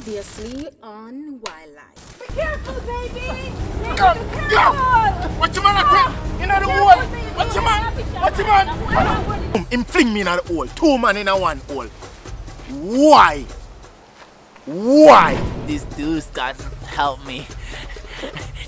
Previously on Wildlife. Be careful, baby! What you man at him? In the hole! What you man? What you man? Him fling me in the hole. Two man in a one hole. Why? Why? This dude's got to help me.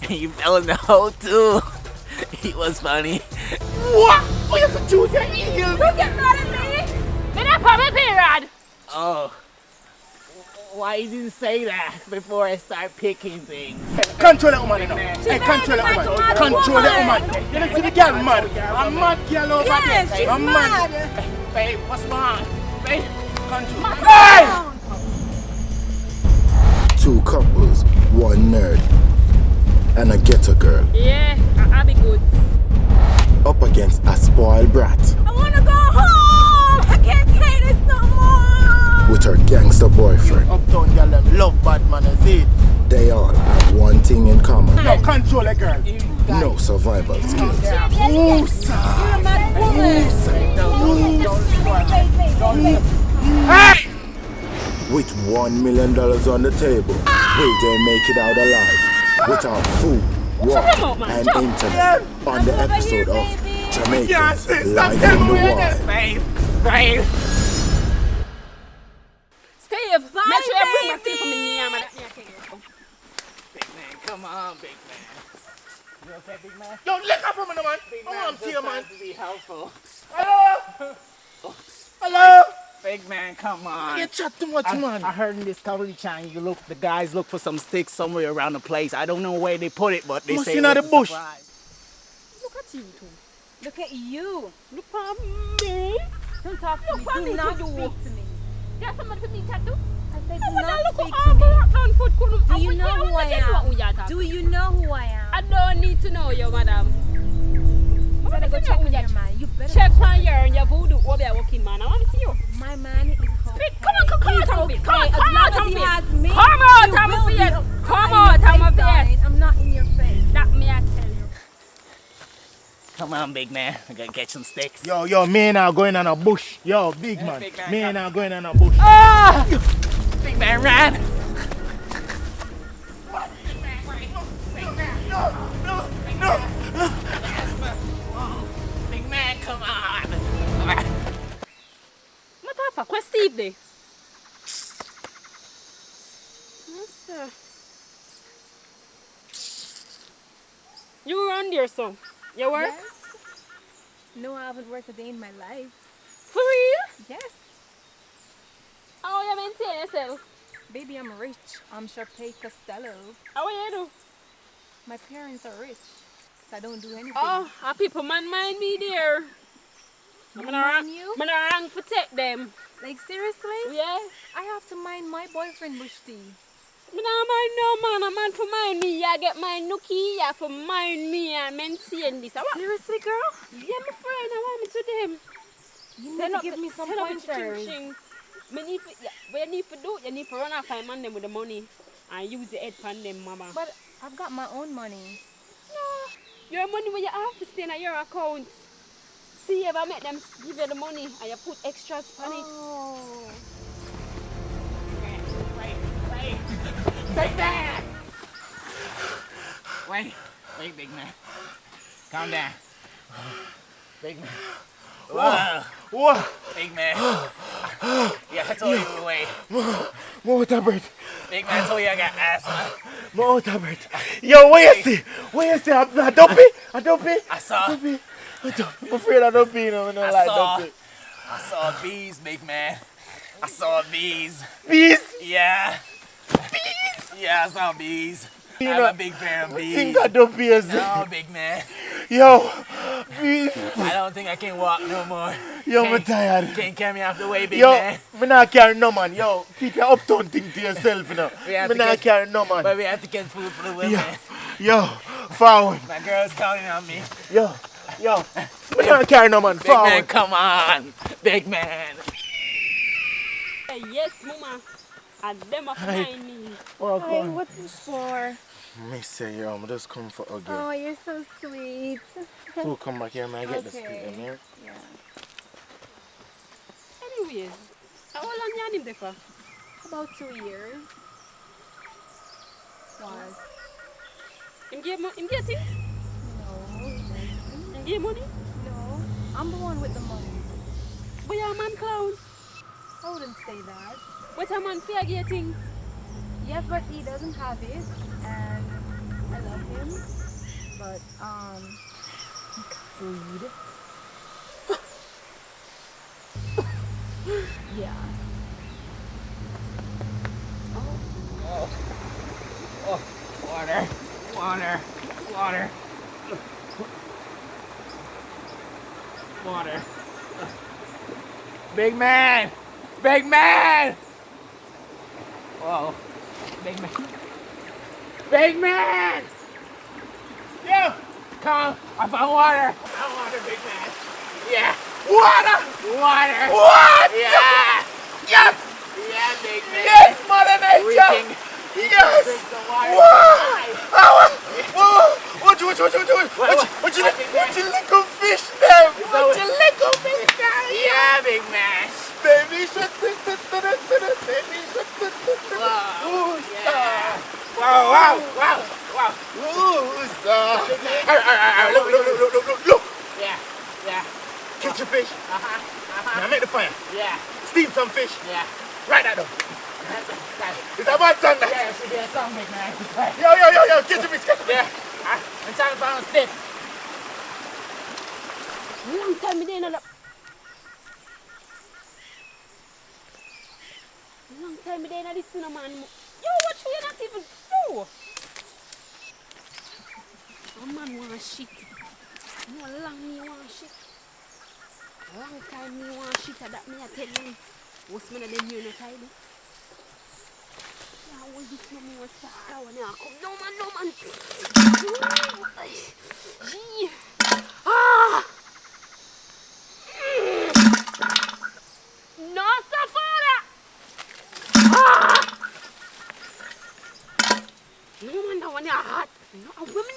He fell in the hole too. He was funny. What? Oh, you have to choose your heels. Don't get mad at me! Me not public period! Oh. Why you didn't say that before I start picking things? Control that woman, you know. Hey, control that woman. Control that woman. You don't see the girl mad. I'm mad girl over there. Yes, she's I'm mad. Babe, what's wrong? Babe, Control. Hey! Two couples, one nerd, and a ghetto girl. Yeah, I'll be good. Up against a spoiled brat I wanna go home! I can't take this no more! with her gangster boyfriend. Uptown girl them love bad man, I see it. They all have one thing in common: No, control the girl. no survival skills. Ooh, sir. You're a mad woman! Hey! With $1 million on the table, will they make it out alive? Without food, water, and internet. On the episode of Jamaicans Live in the Wild. babe, babe. Steve, bye, make sure you bring my thing from me, man. Big man, come on, big man. You okay, big man? Yo, let up from me, man. Big I want to see you, man. to be helpful. Hello? Hello? Big man, come on. You chat too much, man. I heard in this comedy channel, the guys look for some sticks somewhere around the place. I don't know where they put it, but they Must say be it in was the a bush. surprise. Look at you two. Look at you. Look at me. Don't talk to me. Do not speak to me. There's somebody for me to do. I said do not speak to me. Do you know who I am? Do you know who I am? I don't need to know you, madam. You better go check on your man. You better Check go on your voodoo. What be a working man? I want to see you. My man is okay. Come on, come He's on, okay. come on, As come long on, as he come has on. me, Come on, you I'm will a be face. not Come in on, your I'm a face, darling. face. I'm not in your face. That me, I tell you. Come on, big man. I gotta get some sticks. Yo, me and I going on a bush. Yo, big man. big man, Me and I going on a bush. Ah! Big man ran. Big man, come on. What the fuck? Where's Steve there? You around there, so you work? Yes. No, I haven't worked a day in my life. For real? Yes. How you maintain yourself? Baby, I'm rich. I'm Sharpay Costello. How you do? My parents are rich. So I don't do anything. Oh, people man mind me there. I'm gonna mind run you? I'm gonna run protect them. Like, seriously? Yeah. I have to mind my boyfriend, Bushti. Me nah mind no man, a man for mind me. I get my nookie, yeah, for mind me and maintain this. I want, Seriously, girl? yeah, my friend, I want me to them. You need to give me some pointers. Me need to, yeah, what you need to do, you need to run off and man them with the money and use the head pan them, mama. But I've got my own money. No, your money when you have to stay in your account. See if I make them give you the money and you put extras on it. Oh. Big man! Wait, big man. Calm down. Big man. Whoa. What? Big man. Yeah, I told you to wait. More tablet. Big man, I told you I got asthma. More tablet. Yo, where you see? Where you see? A dumpy? A dumpy? I saw. I'm afraid I don't be, you know, I don't like dumpy. I saw bees, big man. I saw bees. Bees? Yeah. Bees? Yeah, I saw bees. You I'm know, a big fan of bees. think I don't be as No, big man. Yo, bees. I don't think I can walk no more. Yo, I'm tired. Can't carry me off the way, big Yo, man. me not carry no man. Yo, keep your uptown thing to yourself, you know. We have Me to not get- carry no man. But we have to get food for the women. Yo, forward. My girl's counting on me. Yo, me not carry no man. Big man, Forward. come on. Big man. Hey, yes, mama. And them are behind me. Hi, what's this for? Me say, yo, I'm just come for again. Oh, you're so sweet. So come back here, man. Get the Okay. stick, man. Yeah. Anyways, how long you had him there for? About 2 years. Why? Him get things? No. Him get money? No. I'm the one with the money. But you're a man clown. I wouldn't say that. But a man fear get things. Yes, but he doesn't have it, and I love him. But food. Yeah. Water. Water. Water. Water. Big man! Big man! Whoa. Big man. Big man! Yo! Come, I found water. I found water, big man. Yeah. Water! Water. What? Yeah. Yes! Yeah, big man. Yes, Mother Nature! Drinking. Yes! Drink the water. Wow! What you little fish them? What you little fish them? Yeah, big man. Baby shark, baby shark. Wow. Yeah. Wow. Look. Yeah. Catch a fish. Now make the fire. Yeah. Steam some fish. Yeah. Right that up. Is that my son? Yeah, it should be a song, big man. Yo, catch a fish. Yeah. I'm trying to find a stick. Long time me there, long time me there, this cinnamon. Yo, what you not even do? A man want shit. You know long me want shit. Long time me want shit that me I tell you. What's me them you no tidy? Yeah, what this no more star when I come. No man. Gee. No safara. No man that one hot. No women me.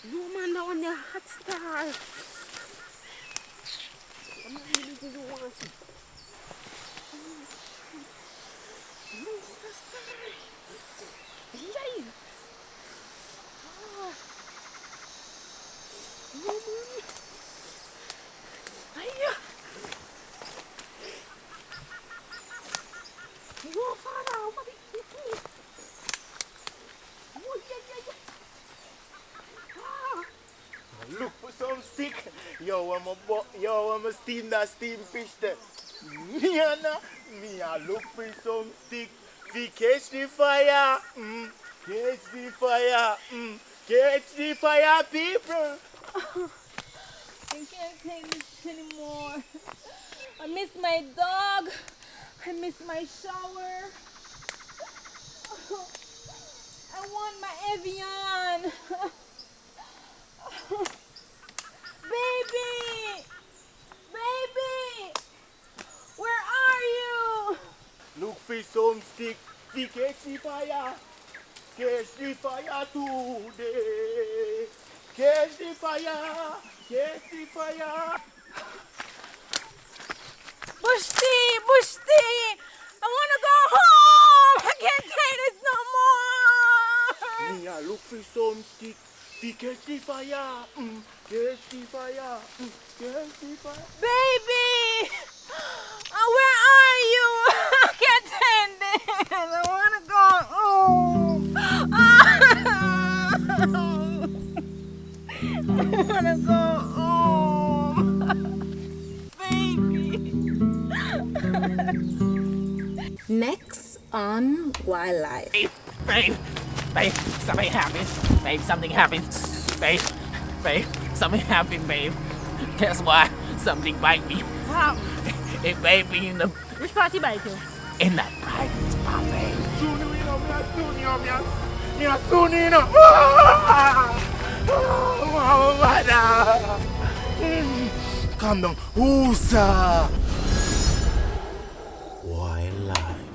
No man that one hot star. I'm really do want it. Monster star. Yay. No man. Hiya. No father, what is it? Oh yeah. Look for some stick. Yo, I'm a steam that steam fish there. Me a look for some stick. See catch the fire. Catch the fire. Catch the fire, people. I can't take this anymore. I miss my dog. I miss my shower. I want my Evian. Baby, where are you? Look for some stick. See catch the fire. Catch the fire today. Catch the fire. Catch the fire. Bushti, I want to go home. I can't take this no more. Me a look for some stick. See catch the fire. Catch the fire. Catch the fire. Baby, where are you? I can't take this. I want to go home. I want to go home. Baby. Next on Wildlife. Babe, something happened. Babe, something happened. Babe, something happened, babe. Guess what? Something bite me. Wow. It bite me in the Which party bite you? in that private spot, babe. Me a soon in a Calm down. Who's Wildlife.